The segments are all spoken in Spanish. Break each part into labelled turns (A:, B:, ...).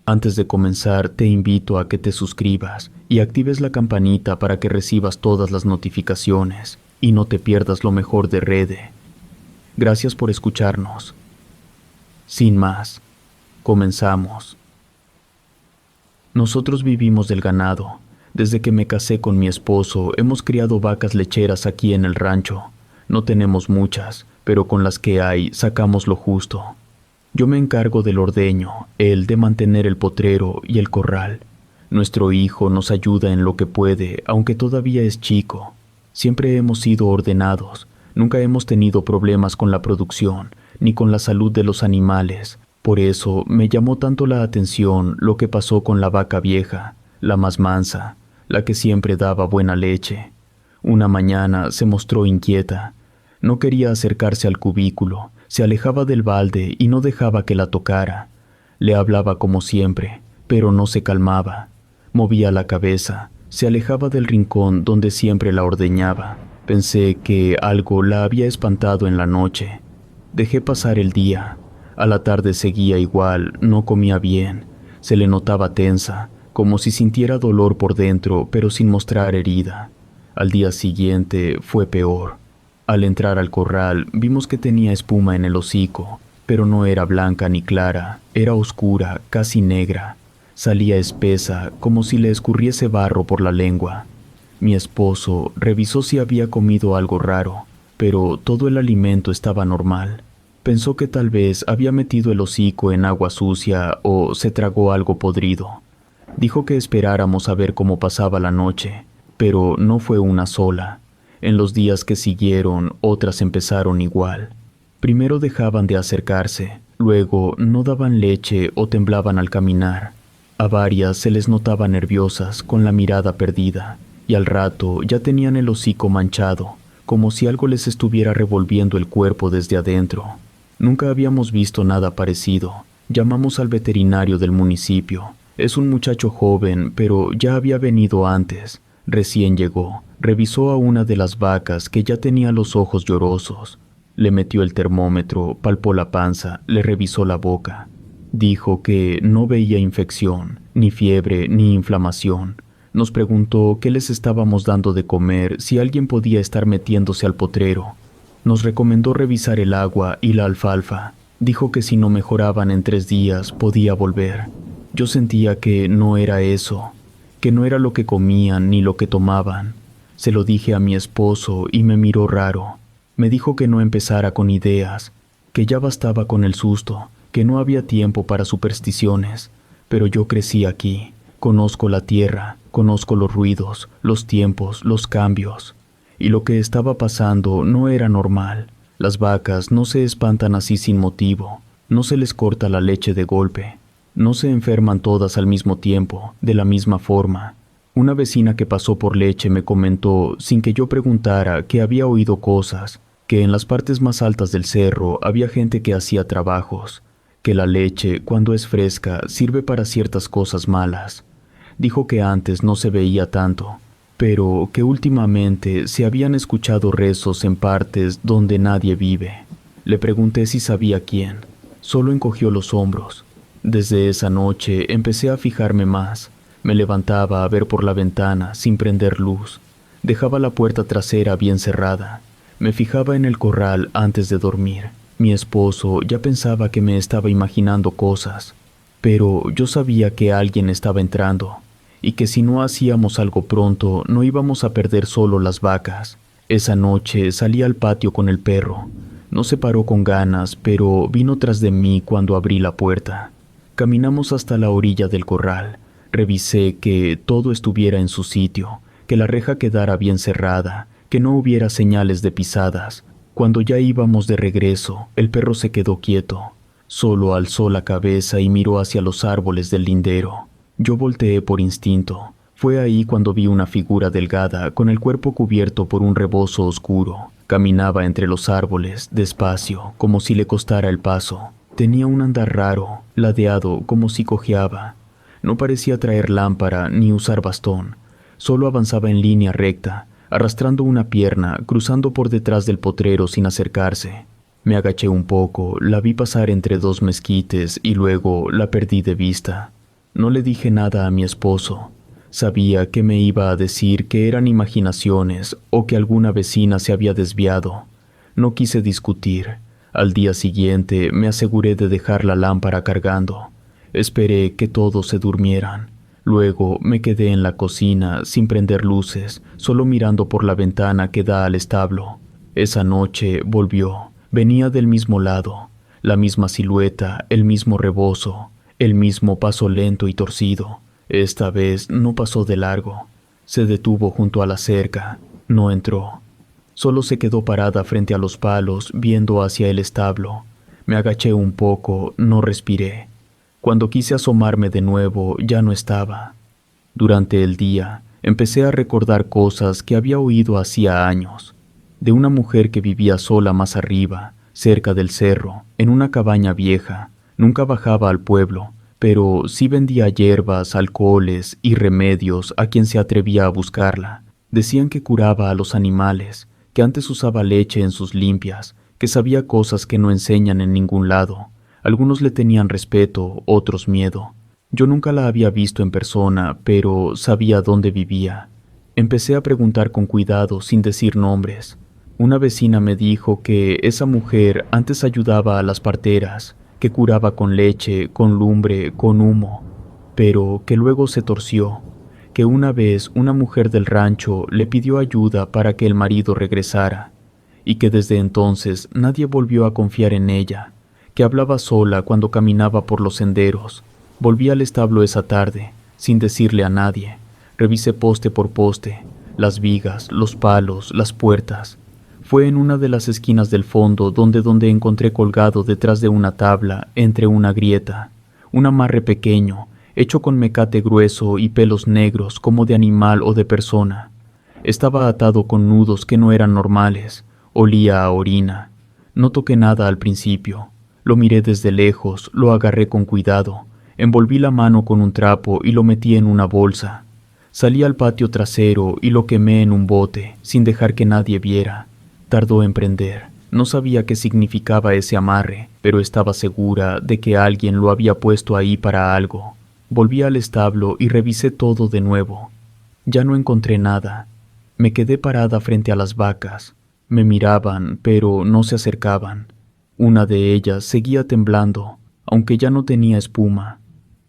A: Antes de comenzar, te invito a que te suscribas y actives la campanita para que recibas todas las notificaciones y no te pierdas lo mejor de Rede. Gracias por escucharnos. Sin más, comenzamos. Nosotros vivimos del ganado. Desde que me casé con mi esposo, hemos criado vacas lecheras aquí en el rancho. No tenemos muchas, pero con las que hay, sacamos lo justo. Yo me encargo del ordeño, él de mantener el potrero y el corral. Nuestro hijo nos ayuda en lo que puede, aunque todavía es chico. Siempre hemos sido ordenados, nunca hemos tenido problemas con la producción, ni con la salud de los animales. Por eso me llamó tanto la atención lo que pasó con la vaca vieja, la más mansa, la que siempre daba buena leche. Una mañana se mostró inquieta. No quería acercarse al cubículo, se alejaba del balde y no dejaba que la tocara. Le hablaba como siempre, pero no se calmaba. Movía la cabeza, se alejaba del rincón donde siempre la ordeñaba. Pensé que algo la había espantado en la noche. Dejé pasar el día. A la tarde seguía igual, no comía bien. Se le notaba tensa, como si sintiera dolor por dentro, pero sin mostrar herida. Al día siguiente fue peor. Al entrar al corral, vimos que tenía espuma en el hocico, pero no era blanca ni clara, era oscura, casi negra. Salía espesa, como si le escurriese barro por la lengua. Mi esposo revisó si había comido algo raro, pero todo el alimento estaba normal. Pensó que tal vez había metido el hocico en agua sucia o se tragó algo podrido. Dijo que esperáramos a ver cómo pasaba la noche, pero no fue una sola. En los días que siguieron, otras empezaron igual. Primero dejaban de acercarse, luego no daban leche o temblaban al caminar. A varias se les notaba nerviosas, con la mirada perdida, y al rato ya tenían el hocico manchado, como si algo les estuviera revolviendo el cuerpo desde adentro. Nunca habíamos visto nada parecido. Llamamos al veterinario del municipio. Es un muchacho joven, pero ya había venido antes. Recién llegó. Revisó a una de las vacas que ya tenía los ojos llorosos. Le metió el termómetro, palpó la panza, le revisó la boca. Dijo que no veía infección, ni fiebre, ni inflamación. Nos preguntó qué les estábamos dando de comer, si alguien podía estar metiéndose al potrero. Nos recomendó revisar el agua y la alfalfa. Dijo que si no mejoraban en 3 días, podía volver. Yo sentía que no era eso, que no era lo que comían ni lo que tomaban. Se lo dije a mi esposo y me miró raro. Me dijo que no empezara con ideas, que ya bastaba con el susto, que no había tiempo para supersticiones. Pero yo crecí aquí, conozco la tierra, conozco los ruidos, los tiempos, los cambios. Y lo que estaba pasando no era normal. Las vacas no se espantan así sin motivo, no se les corta la leche de golpe, no se enferman todas al mismo tiempo, de la misma forma. Una vecina que pasó por leche me comentó, sin que yo preguntara, que había oído cosas, que en las partes más altas del cerro había gente que hacía trabajos, que la leche, cuando es fresca, sirve para ciertas cosas malas. Dijo que antes no se veía tanto, pero que últimamente se habían escuchado rezos en partes donde nadie vive. Le pregunté si sabía quién. Solo encogió los hombros. Desde esa noche empecé a fijarme más. Me levantaba a ver por la ventana sin prender luz. Dejaba la puerta trasera bien cerrada. Me fijaba en el corral antes de dormir. Mi esposo ya pensaba que me estaba imaginando cosas, pero yo sabía que alguien estaba entrando y que si no hacíamos algo pronto no íbamos a perder solo las vacas. Esa noche salí al patio con el perro. No se paró con ganas, pero vino tras de mí cuando abrí la puerta. Caminamos hasta la orilla del corral. Revisé que todo estuviera en su sitio, que la reja quedara bien cerrada, que no hubiera señales de pisadas. Cuando ya íbamos de regreso, el perro se quedó quieto. Solo alzó la cabeza y miró hacia los árboles del lindero. Yo volteé por instinto. Fue ahí cuando vi una figura delgada con el cuerpo cubierto por un rebozo oscuro. Caminaba entre los árboles, despacio, como si le costara el paso. Tenía un andar raro, ladeado, como si cojeaba. No parecía traer lámpara ni usar bastón. Solo avanzaba en línea recta, arrastrando una pierna, cruzando por detrás del potrero sin acercarse. Me agaché un poco, la vi pasar entre 2 mezquites y luego la perdí de vista. No le dije nada a mi esposo. Sabía que me iba a decir que eran imaginaciones o que alguna vecina se había desviado. No quise discutir. Al día siguiente me aseguré de dejar la lámpara cargando. Esperé que todos se durmieran. Luego me quedé en la cocina sin prender luces, solo mirando por la ventana que da al establo. Esa noche volvió. Venía del mismo lado, la misma silueta, el mismo rebozo, el mismo paso lento y torcido. Esta vez no pasó de largo. Se detuvo junto a la cerca. No entró. Solo se quedó parada frente a los palos, viendo hacia el establo. Me agaché un poco, no respiré. Cuando quise asomarme de nuevo, ya no estaba. Durante el día, empecé a recordar cosas que había oído hacía años. De una mujer que vivía sola más arriba, cerca del cerro, en una cabaña vieja. Nunca bajaba al pueblo, pero sí vendía hierbas, alcoholes y remedios a quien se atrevía a buscarla. Decían que curaba a los animales, que antes usaba leche en sus limpias, que sabía cosas que no enseñan en ningún lado. Algunos le tenían respeto, otros miedo. Yo nunca la había visto en persona, pero sabía dónde vivía. Empecé a preguntar con cuidado, sin decir nombres. Una vecina me dijo que esa mujer antes ayudaba a las parteras, que curaba con leche, con lumbre, con humo, pero que luego se torció, que una vez una mujer del rancho le pidió ayuda para que el marido regresara, y que desde entonces nadie volvió a confiar en ella, que hablaba sola cuando caminaba por los senderos. Volví al establo esa tarde, sin decirle a nadie. Revisé poste por poste, las vigas, los palos, las puertas. Fue en una de las esquinas del fondo donde encontré colgado detrás de una tabla, entre una grieta, un amarre pequeño, hecho con mecate grueso y pelos negros como de animal o de persona. Estaba atado con nudos que no eran normales, olía a orina. No toqué nada al principio. Lo miré desde lejos, lo agarré con cuidado, envolví la mano con un trapo y lo metí en una bolsa. Salí al patio trasero y lo quemé en un bote, sin dejar que nadie viera. Tardó en prender. No sabía qué significaba ese amarre, pero estaba segura de que alguien lo había puesto ahí para algo. Volví al establo y revisé todo de nuevo. Ya no encontré nada. Me quedé parada frente a las vacas. Me miraban, pero no se acercaban. Una de ellas seguía temblando, aunque ya no tenía espuma.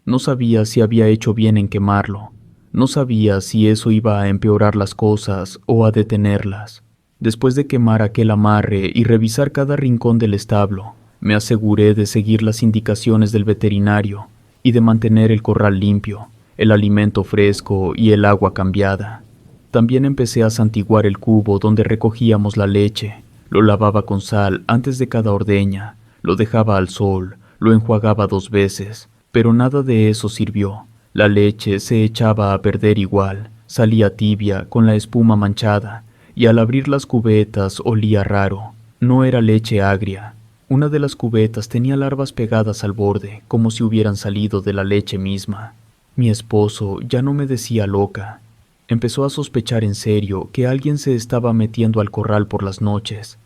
A: No sabía si había hecho bien en quemarlo. No sabía si eso iba a empeorar las cosas o a detenerlas. Después de quemar aquel amarre y revisar cada rincón del establo, me aseguré de seguir las indicaciones del veterinario y de mantener el corral limpio, el alimento fresco y el agua cambiada. También empecé a santiguar el cubo donde recogíamos la leche. Lo lavaba con sal antes de cada ordeña, lo dejaba al sol, lo enjuagaba 2 veces, pero nada de eso sirvió. La leche se echaba a perder igual, salía tibia con la espuma manchada, y al abrir las cubetas olía raro. No era leche agria. Una de las cubetas tenía larvas pegadas al borde, como si hubieran salido de la leche misma. Mi esposo ya no me decía loca. Empezó a sospechar en serio que alguien se estaba metiendo al corral por las noches.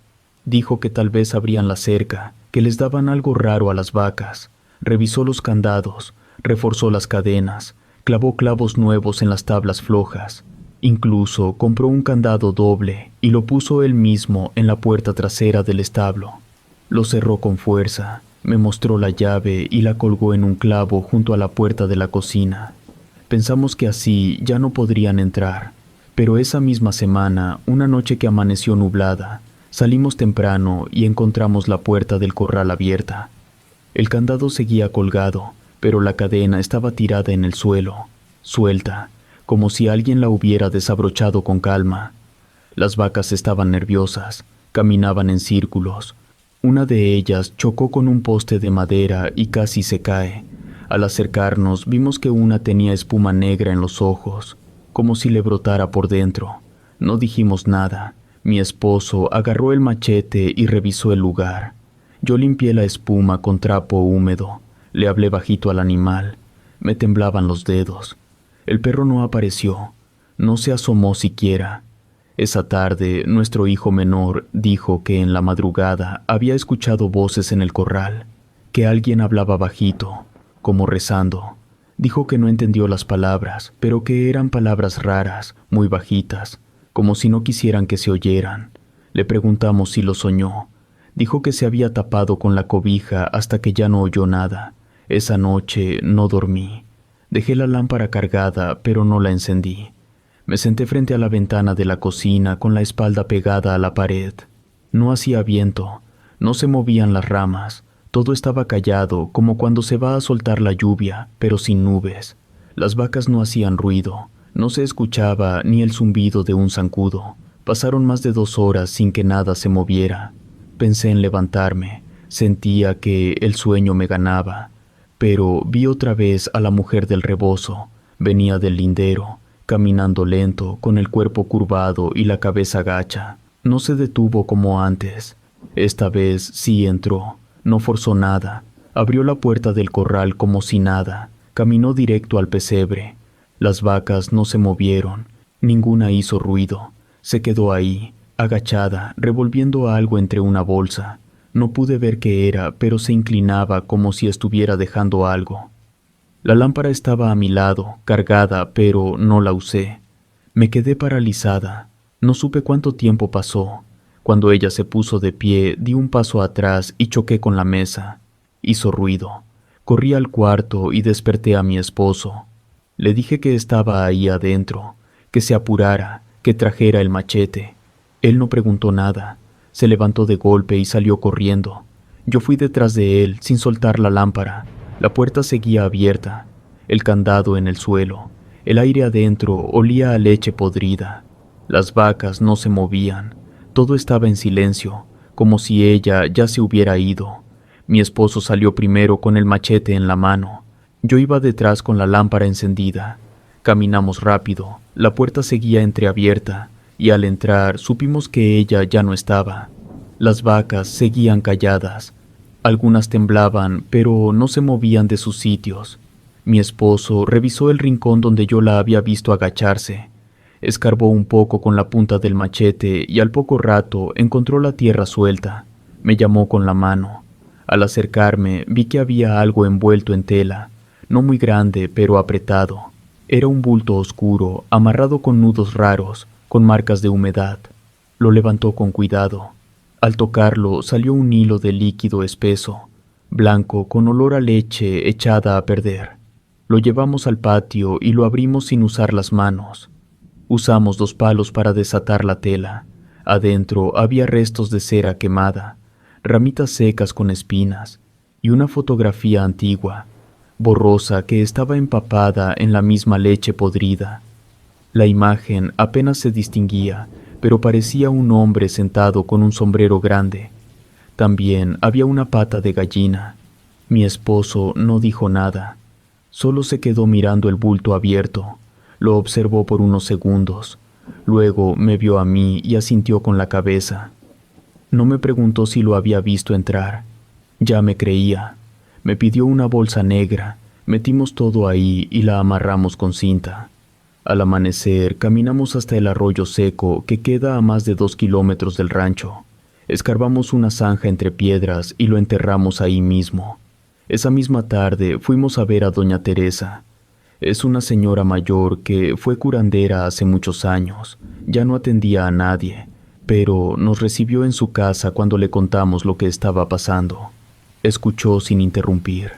A: Dijo que tal vez abrían la cerca, que les daban algo raro a las vacas. Revisó los candados, reforzó las cadenas, clavó clavos nuevos en las tablas flojas. Incluso compró un candado doble y lo puso él mismo en la puerta trasera del establo. Lo cerró con fuerza, me mostró la llave y la colgó en un clavo junto a la puerta de la cocina. Pensamos que así ya no podrían entrar, pero esa misma semana, una noche que amaneció nublada, salimos temprano y encontramos la puerta del corral abierta. El candado seguía colgado, pero la cadena estaba tirada en el suelo, suelta, como si alguien la hubiera desabrochado con calma. Las vacas estaban nerviosas, caminaban en círculos. Una de ellas chocó con un poste de madera y casi se cae. Al acercarnos vimos que una tenía espuma negra en los ojos, como si le brotara por dentro. No dijimos nada. Mi esposo agarró el machete y revisó el lugar. Yo limpié la espuma con trapo húmedo. Le hablé bajito al animal. Me temblaban los dedos. El perro no apareció, no se asomó siquiera. Esa tarde, nuestro hijo menor dijo que en la madrugada había escuchado voces en el corral, que alguien hablaba bajito, como rezando. Dijo que no entendió las palabras, pero que eran palabras raras, muy bajitas, como si no quisieran que se oyeran. Le preguntamos si lo soñó. Dijo que se había tapado con la cobija hasta que ya no oyó nada. Esa noche no dormí. Dejé la lámpara cargada, pero no la encendí. Me senté frente a la ventana de la cocina con la espalda pegada a la pared. No hacía viento, no se movían las ramas. Todo estaba callado, como cuando se va a soltar la lluvia, pero sin nubes. Las vacas no hacían ruido, no se escuchaba ni el zumbido de un zancudo. Pasaron más de 2 horas sin que nada se moviera. Pensé en levantarme, sentía que el sueño me ganaba, pero vi otra vez a la mujer del rebozo. Venía del lindero, caminando lento, con el cuerpo curvado y la cabeza gacha. No se detuvo como antes. Esta vez sí entró. No forzó nada, abrió la puerta del corral como si nada, caminó directo al pesebre. Las vacas no se movieron, ninguna hizo ruido, se quedó ahí, agachada, revolviendo algo entre una bolsa. No pude ver qué era, pero se inclinaba como si estuviera dejando algo. La lámpara estaba a mi lado, cargada, pero no la usé. Me quedé paralizada, no supe cuánto tiempo pasó. Cuando ella se puso de pie, di un paso atrás y choqué con la mesa. Hizo ruido. Corrí al cuarto y desperté a mi esposo. Le dije que estaba ahí adentro, que se apurara, que trajera el machete. Él no preguntó nada. Se levantó de golpe y salió corriendo. Yo fui detrás de él, sin soltar la lámpara. La puerta seguía abierta, el candado en el suelo. El aire adentro olía a leche podrida. Las vacas no se movían. Todo estaba en silencio, como si ella ya se hubiera ido. Mi esposo salió primero con el machete en la mano. Yo iba detrás con la lámpara encendida. Caminamos rápido, la puerta seguía entreabierta, y al entrar supimos que ella ya no estaba. Las vacas seguían calladas. Algunas temblaban, pero no se movían de sus sitios. Mi esposo revisó el rincón donde yo la había visto agacharse. Escarbó un poco con la punta del machete y al poco rato encontró la tierra suelta. Me llamó con la mano. Al acercarme vi que había algo envuelto en tela, no muy grande pero apretado. Era un bulto oscuro, amarrado con nudos raros, con marcas de humedad. Lo levantó con cuidado. Al tocarlo salió un hilo de líquido espeso, blanco con olor a leche echada a perder. Lo llevamos al patio y lo abrimos sin usar las manos. Usamos 2 palos para desatar la tela. Adentro había restos de cera quemada, ramitas secas con espinas y una fotografía antigua, borrosa que estaba empapada en la misma leche podrida. La imagen apenas se distinguía, pero parecía un hombre sentado con un sombrero grande. También había una pata de gallina. Mi esposo no dijo nada, solo se quedó mirando el bulto abierto. Lo observó por unos segundos. Luego me vio a mí y asintió con la cabeza. No me preguntó si lo había visto entrar. Ya me creía. Me pidió una bolsa negra. Metimos todo ahí y la amarramos con cinta. Al amanecer caminamos hasta el arroyo seco que queda a más de 2 kilómetros del rancho. Escarbamos una zanja entre piedras y lo enterramos ahí mismo. Esa misma tarde fuimos a ver a doña Teresa. Es una señora mayor que fue curandera hace muchos años. Ya no atendía a nadie, pero nos recibió en su casa cuando le contamos lo que estaba pasando. Escuchó sin interrumpir.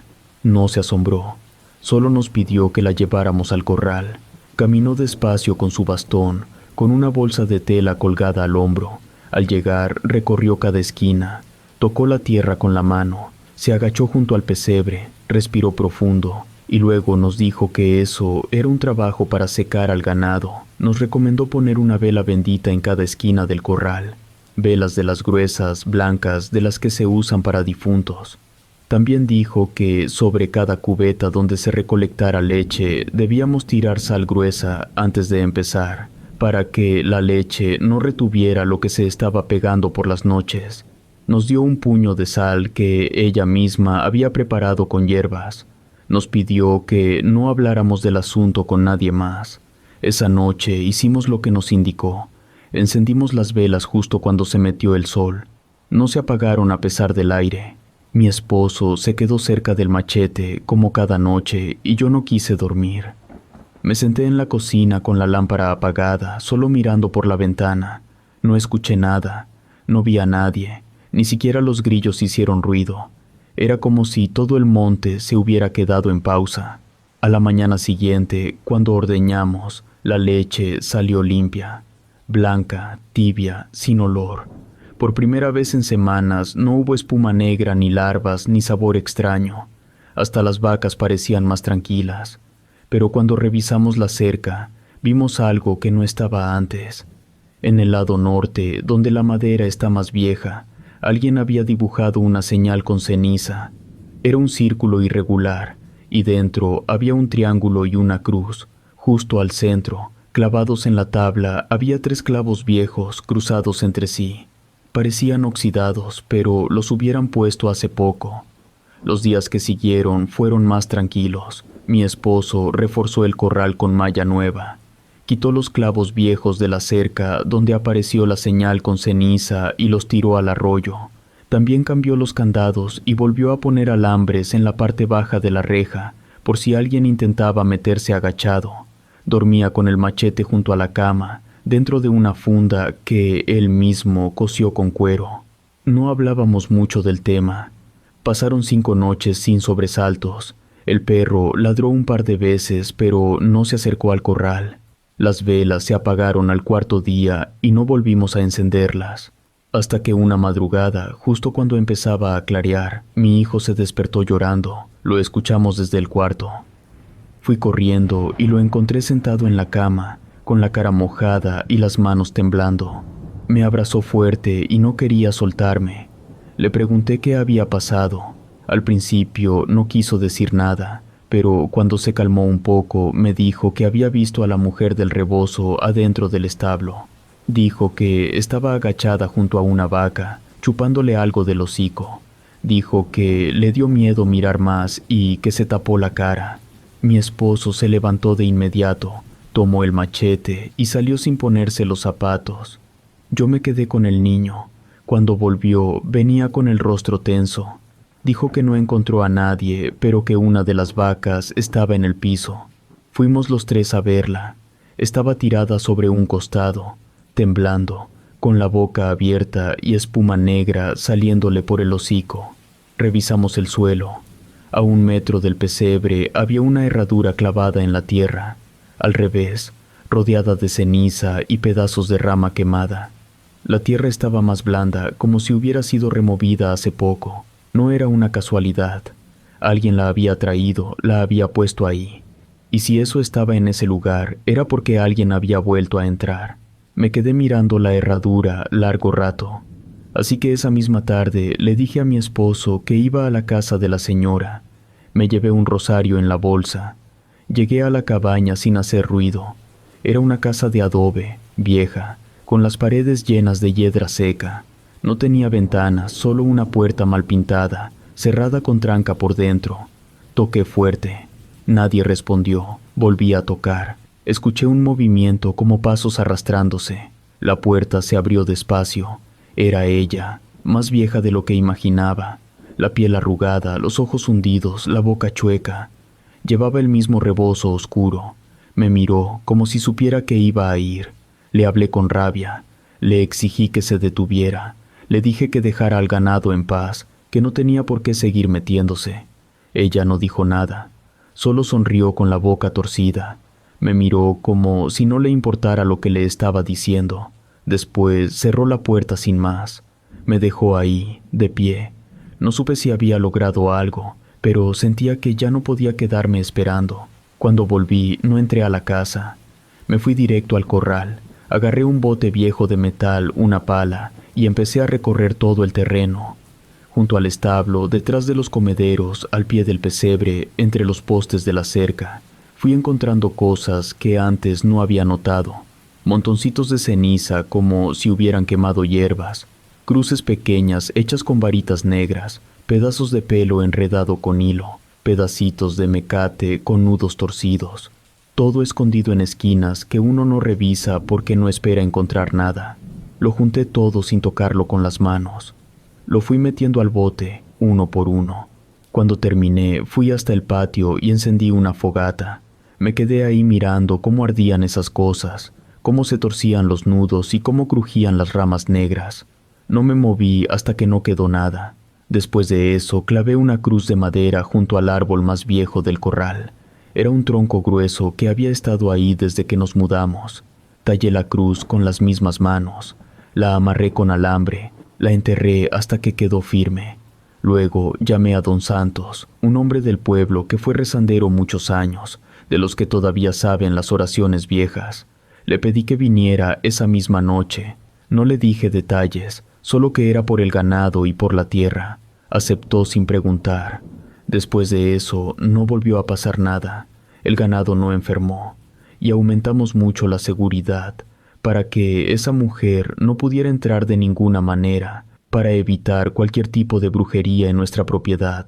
A: No se asombró. Solo nos pidió que la lleváramos al corral. Caminó despacio con su bastón, con una bolsa de tela colgada al hombro. Al llegar, recorrió cada esquina. Tocó la tierra con la mano. Se agachó junto al pesebre, respiró profundo. Y luego nos dijo que eso era un trabajo para secar al ganado. Nos recomendó poner una vela bendita en cada esquina del corral, velas de las gruesas, blancas, de las que se usan para difuntos. También dijo que sobre cada cubeta donde se recolectara leche debíamos tirar sal gruesa antes de empezar, para que la leche no retuviera lo que se estaba pegando por las noches. Nos dio un puño de sal que ella misma había preparado con hierbas. Nos pidió que no habláramos del asunto con nadie más. Esa noche hicimos lo que nos indicó. Encendimos las velas justo cuando se metió el sol. No se apagaron a pesar del aire. Mi esposo se quedó cerca del machete como cada noche y yo no quise dormir. Me senté en la cocina con la lámpara apagada, solo mirando por la ventana. No escuché nada, no vi a nadie, ni siquiera los grillos hicieron ruido. Era como si todo el monte se hubiera quedado en pausa. A la mañana siguiente, cuando ordeñamos, la leche salió limpia, blanca, tibia, sin olor. Por primera vez en semanas no hubo espuma negra, ni larvas, ni sabor extraño. Hasta las vacas parecían más tranquilas. Pero cuando revisamos la cerca, vimos algo que no estaba antes. En el lado norte, donde la madera está más vieja, alguien había dibujado una señal con ceniza. Era un círculo irregular, y dentro había un triángulo y una cruz. Justo al centro, clavados en la tabla, había 3 clavos viejos cruzados entre sí. Parecían oxidados, pero los hubieran puesto hace poco. Los días que siguieron fueron más tranquilos. Mi esposo reforzó el corral con malla nueva. Quitó los clavos viejos de la cerca donde apareció la señal con ceniza y los tiró al arroyo. También cambió los candados y volvió a poner alambres en la parte baja de la reja, por si alguien intentaba meterse agachado. Dormía con el machete junto a la cama, dentro de una funda que él mismo cosió con cuero. No hablábamos mucho del tema. Pasaron 5 noches sin sobresaltos. El perro ladró un par de veces, pero no se acercó al corral. Las velas se apagaron al 4.º día y no volvimos a encenderlas. Hasta que una madrugada, justo cuando empezaba a clarear, mi hijo se despertó llorando. Lo escuchamos desde el cuarto. Fui corriendo y lo encontré sentado en la cama, con la cara mojada y las manos temblando. Me abrazó fuerte y no quería soltarme. Le pregunté qué había pasado. Al principio no quiso decir nada, pero cuando se calmó un poco me dijo que había visto a la mujer del rebozo adentro del establo. Dijo que estaba agachada junto a una vaca, chupándole algo del hocico. Dijo que le dio miedo mirar más y que se tapó la cara. Mi esposo se levantó de inmediato, tomó el machete y salió sin ponerse los zapatos. Yo me quedé con el niño. Cuando volvió, venía con el rostro tenso. Dijo que no encontró a nadie, pero que una de las vacas estaba en el piso. Fuimos los 3 a verla. Estaba tirada sobre un costado, temblando, con la boca abierta y espuma negra saliéndole por el hocico. Revisamos el suelo. A 1 metro del pesebre había una herradura clavada en la tierra, al revés, rodeada de ceniza y pedazos de rama quemada. La tierra estaba más blanda, como si hubiera sido removida hace poco. No era una casualidad. Alguien la había traído, la había puesto ahí. Y si eso estaba en ese lugar, era porque alguien había vuelto a entrar. Me quedé mirando la herradura largo rato. Así que esa misma tarde le dije a mi esposo que iba a la casa de la señora. Me llevé un rosario en la bolsa. Llegué a la cabaña sin hacer ruido. Era una casa de adobe, vieja, con las paredes llenas de hiedra seca. No tenía ventanas, solo una puerta mal pintada, cerrada con tranca por dentro. Toqué fuerte. Nadie respondió. Volví a tocar. Escuché un movimiento como pasos arrastrándose. La puerta se abrió despacio. Era ella, más vieja de lo que imaginaba. La piel arrugada, los ojos hundidos, la boca chueca. Llevaba el mismo rebozo oscuro. Me miró como si supiera que iba a ir. Le hablé con rabia. Le exigí que se detuviera. Le dije que dejara al ganado en paz, que no tenía por qué seguir metiéndose. Ella no dijo nada. Solo sonrió con la boca torcida. Me miró como si no le importara lo que le estaba diciendo. Después cerró la puerta sin más. Me dejó ahí, de pie. No supe si había logrado algo, pero sentía que ya no podía quedarme esperando. Cuando volví, no entré a la casa. Me fui directo al corral. Agarré un bote viejo de metal, una pala, y empecé a recorrer todo el terreno. Junto al establo, detrás de los comederos, al pie del pesebre, entre los postes de la cerca, fui encontrando cosas que antes no había notado. Montoncitos de ceniza como si hubieran quemado hierbas, cruces pequeñas hechas con varitas negras, pedazos de pelo enredado con hilo, pedacitos de mecate con nudos torcidos. Todo escondido en esquinas que uno no revisa porque no espera encontrar nada. Lo junté todo sin tocarlo con las manos. Lo fui metiendo al bote, uno por uno. Cuando terminé, fui hasta el patio y encendí una fogata. Me quedé ahí mirando cómo ardían esas cosas, cómo se torcían los nudos y cómo crujían las ramas negras. No me moví hasta que no quedó nada. Después de eso, clavé una cruz de madera junto al árbol más viejo del corral. Era un tronco grueso que había estado ahí desde que nos mudamos. Tallé la cruz con las mismas manos. La amarré con alambre. La enterré hasta que quedó firme. Luego llamé a don Santos, un hombre del pueblo que fue rezandero muchos años, de los que todavía saben las oraciones viejas. Le pedí que viniera esa misma noche. No le dije detalles, solo que era por el ganado y por la tierra. Aceptó sin preguntar. Después de eso no volvió a pasar nada. El ganado no enfermó y aumentamos mucho la seguridad para que esa mujer no pudiera entrar de ninguna manera, para evitar cualquier tipo de brujería en nuestra propiedad.